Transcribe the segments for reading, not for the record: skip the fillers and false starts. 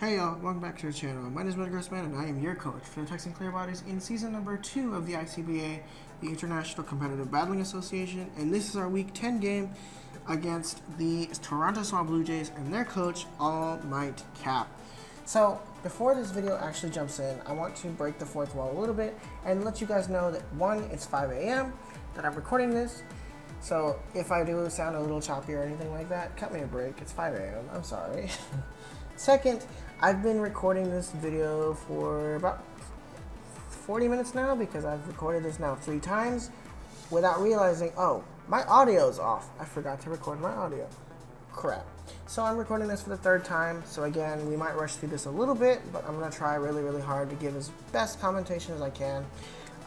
Hey y'all, welcome back to the channel. My name is Man and I am your coach for the Texan Clearbodies in season number 2 of the ICBA, the International Competitive Battling Association, and this is our week 10 game against the Toronto Swablujays and their coach, All Might Cap. So, before this video actually jumps in, I want to break the fourth wall a little bit and let you guys know that 1, it's 5 a.m. that I'm recording this. So, if I do sound a little choppy or anything like that, cut me a break. It's 5 a.m. I'm sorry. Second, I've been recording this video for about 40 minutes now because I've recorded this now 3 times without realizing, oh, my audio's off. I forgot to record my audio. Crap. So I'm recording this for the 3rd time. So again, we might rush through this a little bit, but I'm going to try really hard to give as best commentation as I can.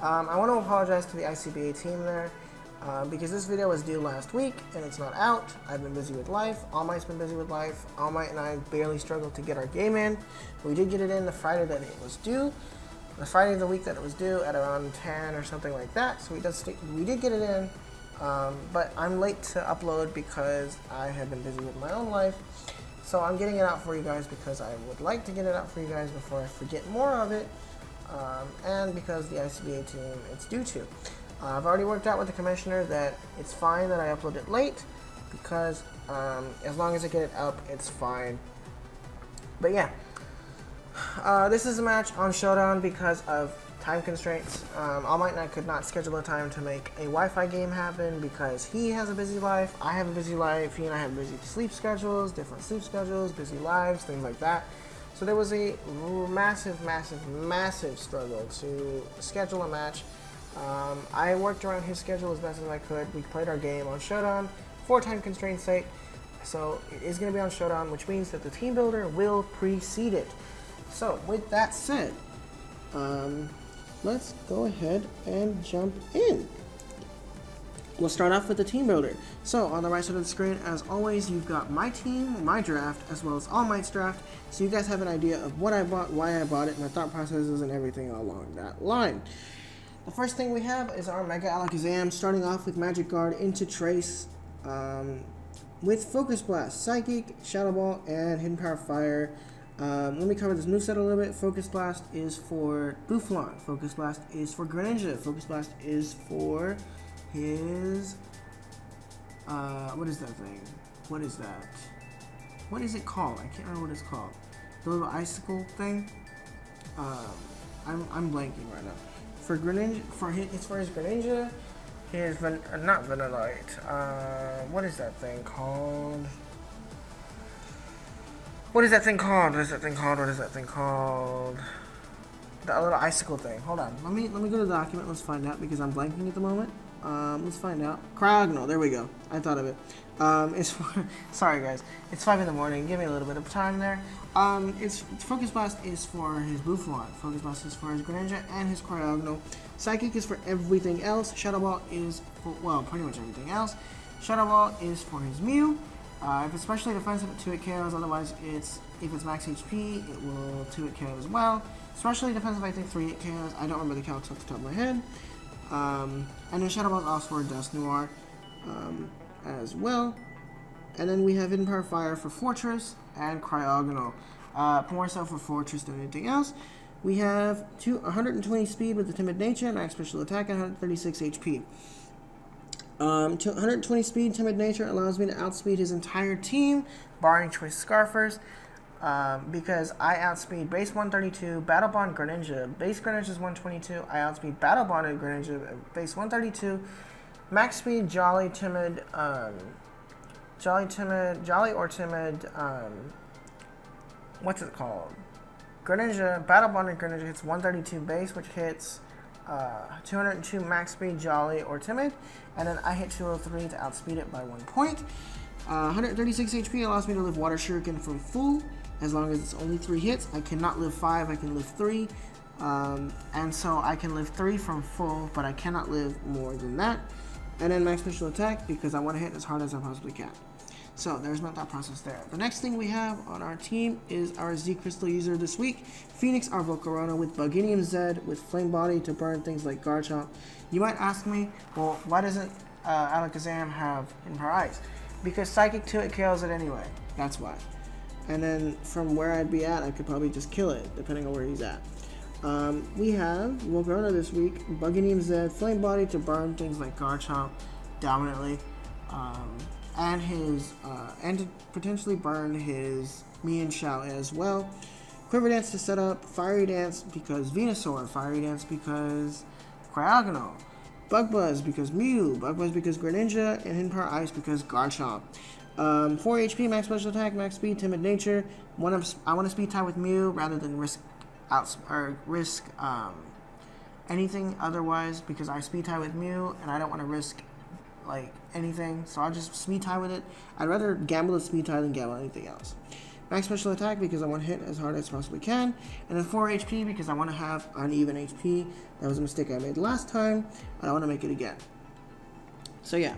I want to apologize to the ICBA team there. Because this video was due last week and it's not out. I've been busy with life. All Might's been busy with life. All Might and I barely struggled to get our game in. We did get it in the Friday that it was due. The Friday of the week that it was due at around 10 or something like that. So we did get it in. But I'm late to upload because I have been busy with my own life. So I'm getting it out for you guys because I would like to get it out for you guys before I forget more of it. And because the ICBA team it's due to. I've already worked out with the commissioner that it's fine that I upload it late because as long as I get it up, it's fine. But yeah, this is a match on Showdown because of time constraints. All Might and I could not schedule a time to make a Wi-Fi game happen because he has a busy life, I have a busy life, he and I have busy sleep schedules, different sleep schedules, busy lives, things like that. So there was a massive struggle to schedule a match. I worked around his schedule as best as I could. We played our game on Showdown for time constraints sake, so it is going to be on Showdown, which means that the team builder will precede it. So with that said, let's go ahead and jump in. We'll start off with the team builder. So on the right side of the screen, as always, you've got my team, my draft, as well as All Might's draft, so you guys have an idea of what I bought, why I bought it, my thought processes, and everything along that line. The first thing we have is our Mega Alakazam, starting off with Magic Guard into Trace with Focus Blast, Psychic, Shadow Ball, and Hidden Power Fire. Let me cover this moveset a little bit. Focus Blast is for Buffalon. Focus Blast is for Greninja. Focus Blast is for his... what is that thing? What is that? What is it called? I can't remember what it's called. The little icicle thing? I'm blanking right now. For Greninja, it's for his Greninja, his not Vanillite. What is that thing called? What is that thing called? What is that thing called? What is that thing called? That little icicle thing. Hold on. Let me go to the document. Let's find out because I'm blanking at the moment. Let's find out. Cryogonal. There we go. I thought of it. It's for, sorry guys. It's 5 in the morning. Give me a little bit of time there. It's Focus Blast is for his Buffalon. Focus Blast is for his Greninja and his Cryogonal. Psychic is for everything else. Shadow Ball is for, well, pretty much everything else. Shadow Ball is for his Mew. If it's specially defensive, 2-hit KOs. Otherwise, if it's max HP, it will 2-hit KO as well. Especially defensive, I think 3-hit KOs. I don't remember the counts off the top of my head. And then Shadow Ball is also for Dust Noir as well. And then we have Hidden Power Fire for Fortress and Cryogonal. More so for Fortress than anything else. We have 120 speed with the Timid Nature, max special attack, and 136 HP. 120 speed, Timid Nature allows me to outspeed his entire team, barring Choice Scarfers. Because I outspeed base 132, Battle Bond Greninja, base Greninja is 122, I outspeed Battle Bonded Greninja, base 132, max speed Jolly, Timid, Jolly or Timid, what's it called? Greninja, Battle Bonded Greninja hits 132 base, which hits 202 max speed Jolly or Timid, and then I hit 203 to outspeed it by 1 point. 136 HP allows me to live Water Shuriken from full, as long as it's only 3 hits. I cannot live 5, I can live 3, and so I can live 3 from full, but I cannot live more than that. And then max special attack, because I want to hit as hard as I possibly can. So there's my thought process there. The next thing we have on our team is our Z Crystal user this week, Phoenix our Volcarona with Buginium Z with Flame Body to burn things like Garchomp. You might ask me, well, why doesn't Alakazam have Hidden Power Ice? Because Psychic 2 it KOs it anyway. That's why. and then from where I'd be at, I could probably just kill it, depending on where he's at. We have Volcarona this week, Buggy Zed, Flame Body to burn things like Garchomp dominantly, and to potentially burn his Mean Shout as well. Quiver Dance to set up, Fiery Dance because Venusaur, Fiery Dance because Cryogonal, Bug Buzz because Mew, Bug Buzz because Greninja, and Hidden Power Ice because Garchomp. 4 HP, max special attack, max speed, timid nature. I want to speed tie with Mew rather than risk anything otherwise, because I speed tie with Mew and I don't want to risk like anything, so I'll just speed tie with it. I'd rather gamble the speed tie than gamble anything else. Max special attack because I want to hit as hard as possibly can, and then 4 HP because I want to have uneven HP. That was a mistake I made last time. I don't want to make it again. So yeah,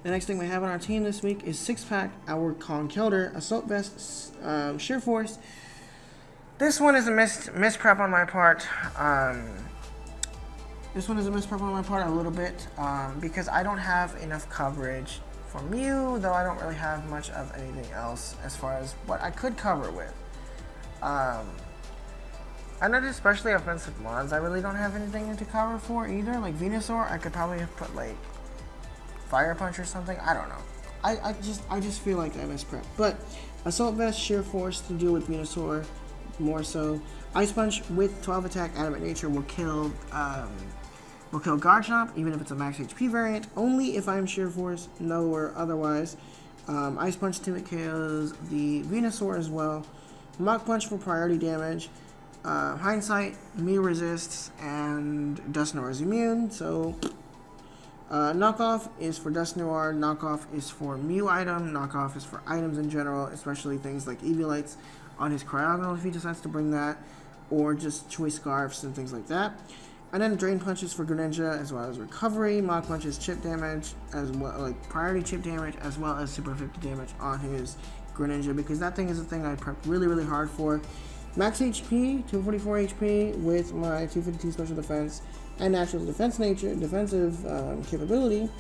the next thing we have on our team this week is 6-pack our Conkeldurr, Assault Vest, Sheer Force. This one is a misprep on my part. This one is a misprep on my part a little bit, because I don't have enough coverage for Mew, though I don't really have much of anything else as far as what I could cover with. I know, especially offensive mons, I really don't have anything to cover for either. Like Venusaur, I could probably have put like Fire Punch or something. I don't know. I just feel like I misprep. But Assault Vest, Sheer Force to deal with Venusaur more so. Ice Punch with 12 attack, Adamant Nature will kill Garchomp, even if it's a max HP variant, only if I'm Sheer Force, no or otherwise. Ice Punch timid KOs the Venusaur as well. Mach Punch for priority damage. Hindsight, Mew resists, and Dusknoir is immune, so knockoff is for Dusknoir, knockoff is for Mew item, knockoff is for items in general, especially things like Eviolites on his Cryogonal if he decides to bring that, or just Choice Scarfs and things like that. And then Drain Punches for Greninja as well as Recovery, Mach Punches chip damage as well, like priority chip damage, as well as super 50 damage on his Greninja, because that thing is a thing I prep really, really hard for. Max HP, 244 HP with my 252 special defense and natural defensive capability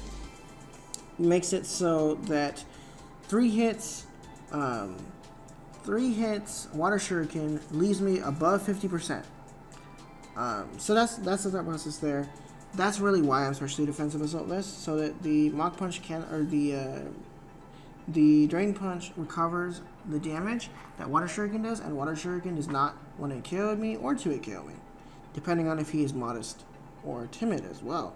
makes it so that 3 hits Water Shuriken leaves me above 50%. So that's the thought process there. That's really why I'm especially defensive Assault Vest, so that the Mach Punch can, or the Drain Punch recovers the damage that Water Shuriken does, and Water Shuriken does not 1-hit KO me or 2-hit KO me, depending on if he is modest or timid as well.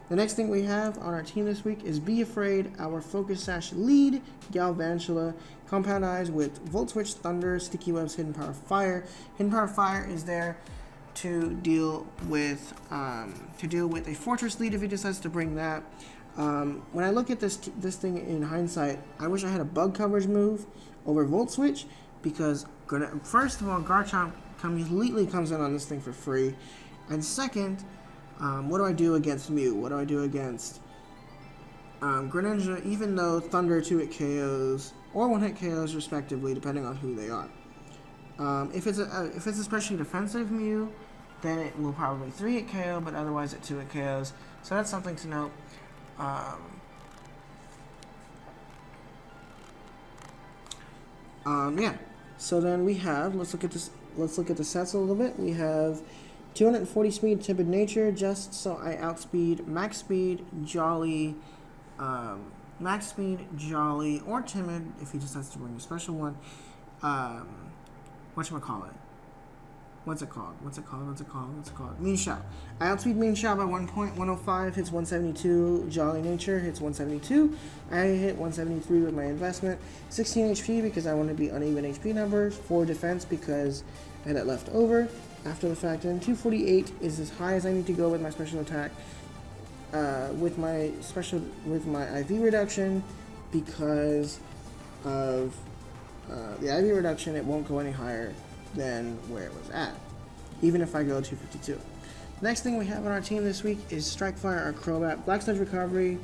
The next thing we have on our team this week is Be Afraid, our Focus Sash lead, Galvan Chilla, Compound Eyes with Volt Switch, Thunder, Sticky Webs, Hidden Power Fire. Hidden Power Fire is there to deal with a Fortress lead if he decides to bring that. When I look at this thing in hindsight, I wish I had a bug coverage move over Volt Switch, because first of all, Garchomp completely comes in on this thing for free, and second, what do I do against Mew? What do I do against Greninja, even though Thunder 2-hit KOs or 1-hit KOs respectively, depending on who they are. If it's especially defensive Mew, then it will probably 3-hit KO, but otherwise it 2-hit KOs. So that's something to note. Yeah. So then we have, let's look at the sets a little bit. We have 240 speed, timid nature, just so I outspeed max speed, jolly, or timid if he decides to bring a special one. Whatchamacallit? What's it called? Mean Shout. I outspeed Mean Shout by 1.105, hits 172. Jolly Nature hits 172. I hit 173 with my investment. 16 HP because I want to be uneven HP numbers. 4 defense because I had it left over after the fact. And 248 is as high as I need to go with my special attack. With my IV reduction, because of the IV reduction, it won't go any higher than where it was at, even if I go 252. Next thing we have on our team this week is Strike Fire or Crobat, Black Sludge Recovery,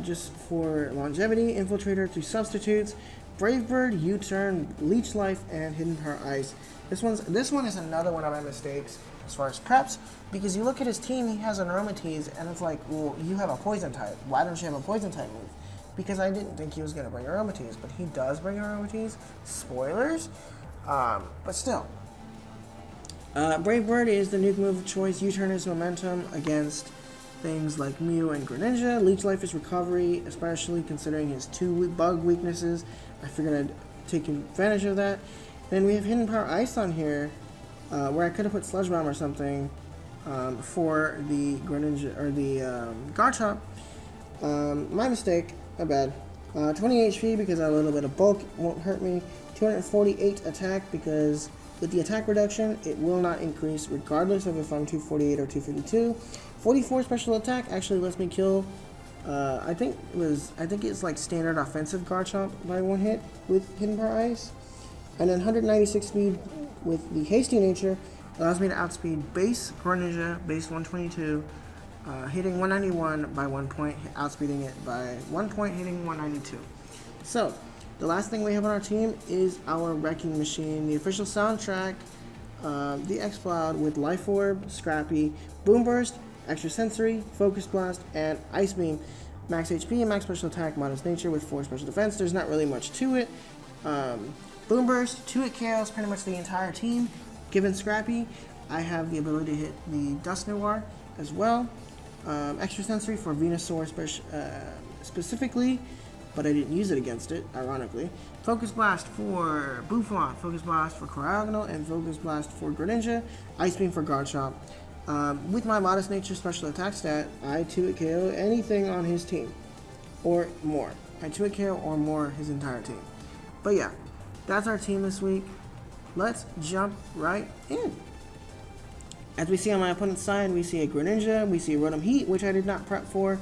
just for longevity, Infiltrator to substitutes, Brave Bird, U-Turn, Leech Life, and Hidden Power Ice. This one is another one of my mistakes as far as preps, because you look at his team, he has an Aromatisse, and it's like, well, you have a Poison type. Why don't you have a Poison type move? because I didn't think he was going to bring Aromatisse, but he does bring Aromatisse. Spoilers. But still. Brave Bird is the nuke move of choice. U-turn his momentum against things like Mew and Greninja. Leech Life is recovery, especially considering his 2 bug weaknesses. I figured I'd take advantage of that. Then we have Hidden Power Ice on here, where I could have put Sludge Bomb or something for the Greninja or the Garchomp. My mistake, my bad. 20 HP because I have a little bit of bulk, won't hurt me. 248 attack because with the attack reduction, it will not increase regardless of if I'm 248 or 252. 44 special attack actually lets me kill. I think it's like standard offensive Garchomp by 1 hit with Hidden Power Ice, and then 196 speed with the hasty nature allows me to outspeed base Greninja, base 122, hitting 191 by 1 point, outspeeding it by 1 point, hitting 192. So the last thing we have on our team is our Wrecking Machine, the official soundtrack, the X-Cloud with Life Orb, Scrappy, Boom Burst, Extra Sensory, Focus Blast, and Ice Beam. Max HP and max special attack, modest nature with 4 special defense. There's not really much to it. Boom Burst, 2-hit KOs pretty much the entire team. Given Scrappy, I have the ability to hit the Dust Noir as well. Extra Sensory for Venusaur specifically, but I didn't use it against it, ironically. Focus Blast for Buffon, Focus Blast for Cryogonal, and Focus Blast for Greninja. Ice Beam for Garchomp. With my modest nature special attack stat, I 2-hit KO anything on his team, or more. I 2-hit KO or more his entire team. But yeah, that's our team this week. Let's jump right in. As we see on my opponent's side, we see a Greninja, we see a Rotom Heat, which I did not prep for,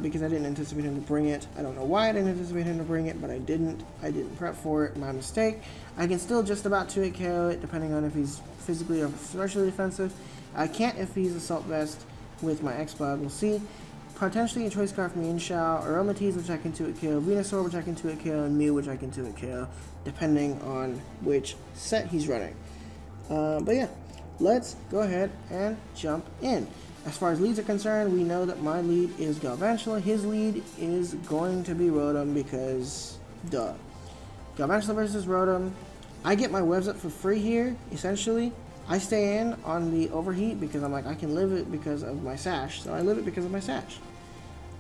because I didn't anticipate him to bring it. I don't know why I didn't anticipate him to bring it, but I didn't. I didn't prep for it, my mistake. I can still just about 2-hit KO it, depending on if he's physically or especially defensive. I can't if he's Assault Vest with my X-Cloud, we'll see. Potentially a Choice Scarf Mienshao, Aromatisse, which I can 2-hit KO, Venusaur, which I can 2-hit KO, and Mew, which I can 2-hit KO, depending on which set he's running. But yeah, let's go ahead and jump in. As far as leads are concerned, we know that my lead is Galvan Chilla. His lead is going to be Rotom because, duh. Galvan Chilla versus Rotom. I get my webs up for free here, essentially. I stay in on the overheat because I'm like, I can live it because of my sash, so I live it because of my sash.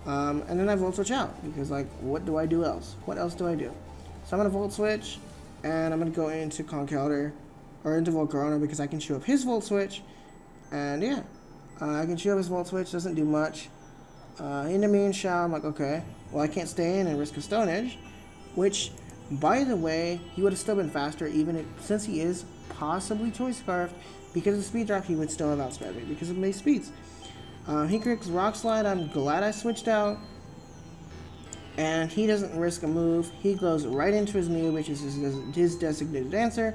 And then I Volt Switch out because, like, what do I do else? What else do I do? So I'm going to Volt Switch, and I'm going to go into Conkeldurr, or into Volcarona because I can chew up his Volt Switch, and yeah, I can chew up his Volt Switch, doesn't do much. Into Mienshao, I'm like, okay, well I can't stay in and risk a Stone Edge, which, by the way, he would have still been faster even if, since he is possibly Choice Scarfed, because of Speed Drop he would still have outsped me because of base speeds. He critics Rock Slide, I'm glad I switched out, and he doesn't risk a move. He goes right into his Mew, which is his designated answer.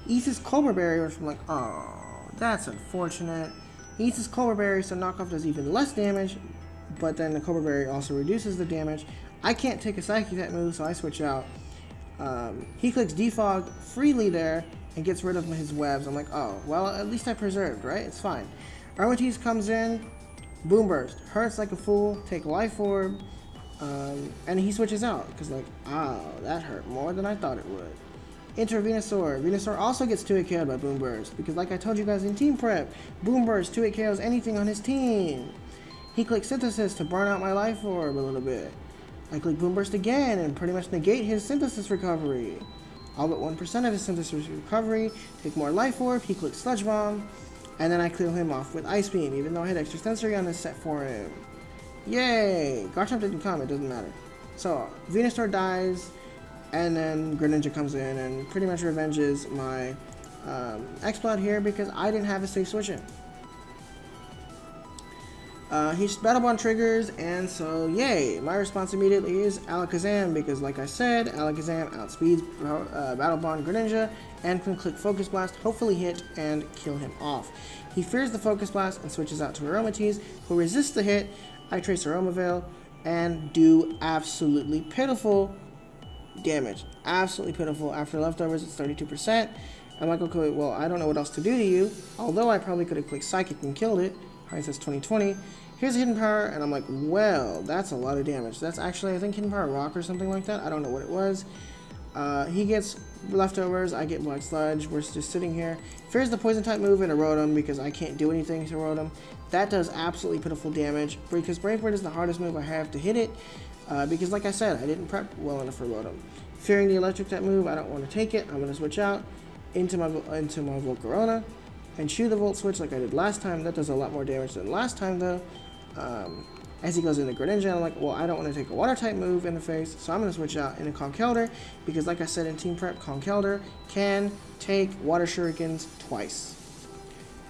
Eats his Cobra Berry, which I'm like, oh, that's unfortunate. He eats his Cobra Berry, so Knockoff does even less damage, but then the Cobra Berry also reduces the damage. I can't take a Psychic type move, so I switch out. He clicks Defog freely there and gets rid of his webs. I'm like, oh, well, at least I preserved, right? It's fine. Aromatisse comes in, Boom Burst, hurts like a fool, take Life Orb, and he switches out, because like, oh, that hurt more than I thought it would. Enter Venusaur. Venusaur also gets 2-hit KO'd by Boom Burst, because like I told you guys in Team Prep, Boom Burst 2-hit KOs anything on his team. He clicks Synthesis to burn out my Life Orb a little bit. I click Boom Burst again and pretty much negate his Synthesis recovery. All but 1% of his Synthesis recovery, take more Life Orb, he clicks Sludge Bomb, and then I clear him off with Ice Beam, even though I had Extra Sensory on this set for him. Yay! Garchomp didn't come, it doesn't matter. So, Venusaur dies, and then Greninja comes in and pretty much revenges my X-Cloud here because I didn't have a safe switch in. He's Battle Bond triggers, and so yay! My response immediately is Alakazam because, like I said, Alakazam outspeeds Battle Bond Greninja and can click Focus Blast, hopefully hit, and kill him off. He fears the Focus Blast and switches out to Aromatisse, who resists the hit. I trace Aroma Veil and do absolutely pitiful damage. Absolutely pitiful. After leftovers, it's 32%. I'm like, okay, well, I don't know what else to do to you, although I probably could have clicked Psychic and killed it. Hindsight's 2020. Here's a hidden power, and I'm like, well, that's a lot of damage. That's actually, I think, hidden power rock or something like that. I don't know what it was. He gets leftovers, I get black sludge. We're just sitting here. Fears the poison type move and erode him because I can't do anything to erode him. That does absolutely pitiful damage because Brave Bird is the hardest move I have to hit it because, like I said, I didn't prep well enough for erode him. Fearing the electric type move, I don't want to take it. I'm going to switch out into my Volcarona and shoot the Volt Switch like I did last time. That does a lot more damage than last time, though. As he goes into Greninja, I'm like, well, I don't want to take a water type move in the face, so I'm going to switch out into Conkeldurr because, like I said in Team Prep, Conkeldurr can take Water Shurikens twice.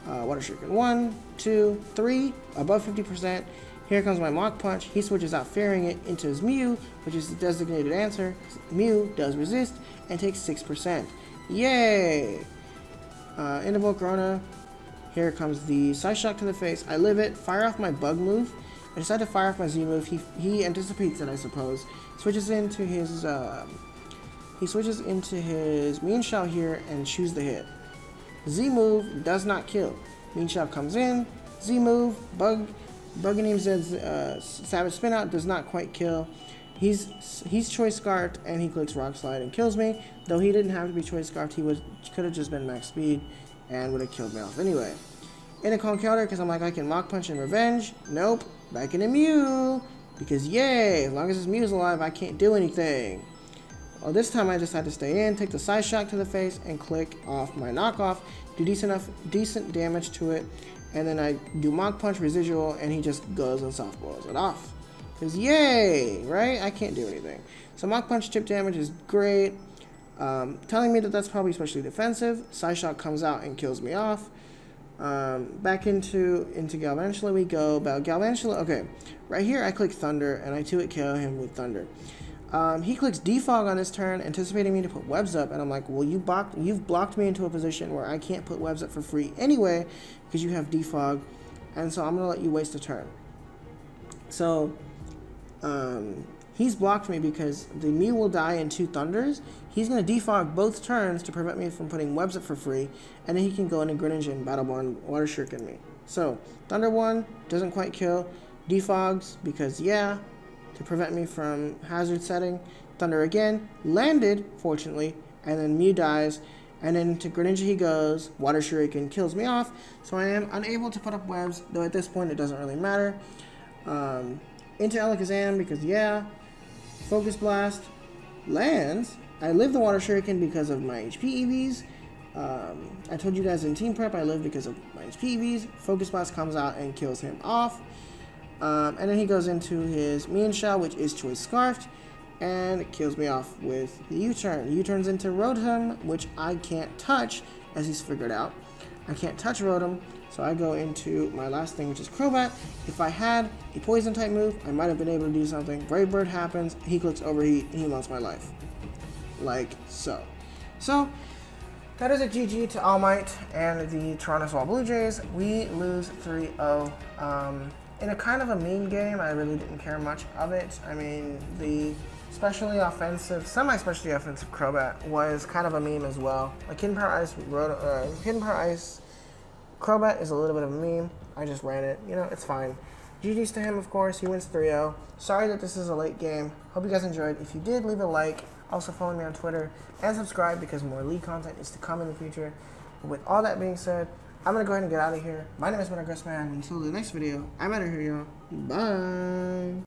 Water Shuriken 1, 2, 3, above 50%. Here comes my Mach Punch. He switches out Fearing it into his Mew, which is the designated answer. Mew does resist and takes 6%. Yay! Into Volcarona. Here comes the Side Shock to the face. I live it. Fire off my Bug move. I decide to fire off my Z move. He anticipates it, I suppose. Switches into his Mean Shell here and chooses the hit. Z move does not kill. Mean Shell comes in. Z move, Bugganium Zed's Savage Spin Out does not quite kill. He's Choice Scarfed and he clicks Rock Slide and kills me. Though he didn't have to be Choice Scarfed, he could have just been max speed and would have killed me off anyway. In a Conkeldurr because I'm like, I can Mach Punch and Revenge. Nope. Back in a Mew. Because yay, as long as his Mew's alive, I can't do anything. Well, this time I decide to stay in, take the Side Shock to the face, and click off my knockoff. Do decent damage to it. And then I do Mach Punch residual, and he just goes and softballs it off. Because yay, right? I can't do anything. So Mach Punch chip damage is great. Telling me that that's probably especially defensive. Side Shock comes out and kills me off. Back into Galvan Chilla we go. Galvan Chilla, okay. Right here I click Thunder, and I 2-hit KO him with Thunder. He clicks Defog on his turn, anticipating me to put webs up, and I'm like, well, you've blocked me into a position where I can't put webs up for free anyway, because you have Defog, and so I'm going to let you waste a turn. So, he's blocked me because the Mew will die in 2 Thunders. He's going to Defog both turns to prevent me from putting webs up for free, and then he can go into Greninja and Battleborn Water Shuriken me. So, Thunder 1 doesn't quite kill. Defogs, because yeah, to prevent me from hazard setting. Thunder again, landed, fortunately, and then Mew dies, and then to Greninja he goes, Water Shuriken kills me off, so I am unable to put up webs, though at this point it doesn't really matter. Into Alakazam, because yeah, Focus Blast lands. I live the Water Shuriken because of my HP EVs. I told you guys in Team Prep I live because of my HP EVs. Focus Blast comes out and kills him off. And then he goes into his Mean Shell, which is Choice Scarfed, and it kills me off with the U-turn. U-turns into Rotom, which I can't touch, as he's figured out. I can't touch Rotom, so I go into my last thing, which is Crobat. If I had a Poison type move, I might have been able to do something. Brave Bird happens, he clicks Overheat, and he melts my life. Like so. So, that is a GG to All Might and the Toronto Swablujays. We lose 3-0. In a kind of a meme game, I really didn't care much of it. I mean, the semi-specially offensive Crobat was kind of a meme as well. Like Hidden Power Ice Crobat is a little bit of a meme. I just ran it. You know, it's fine. GG's to him, of course. He wins 3-0. Sorry that this is a late game. Hope you guys enjoyed. If you did, leave a like. Also follow me on Twitter and subscribe because more League content is to come in the future. But with all that being said, I'm going to go ahead and get out of here. My name is UnderPrepped. Until the next video, I'm out of here, y'all. Bye.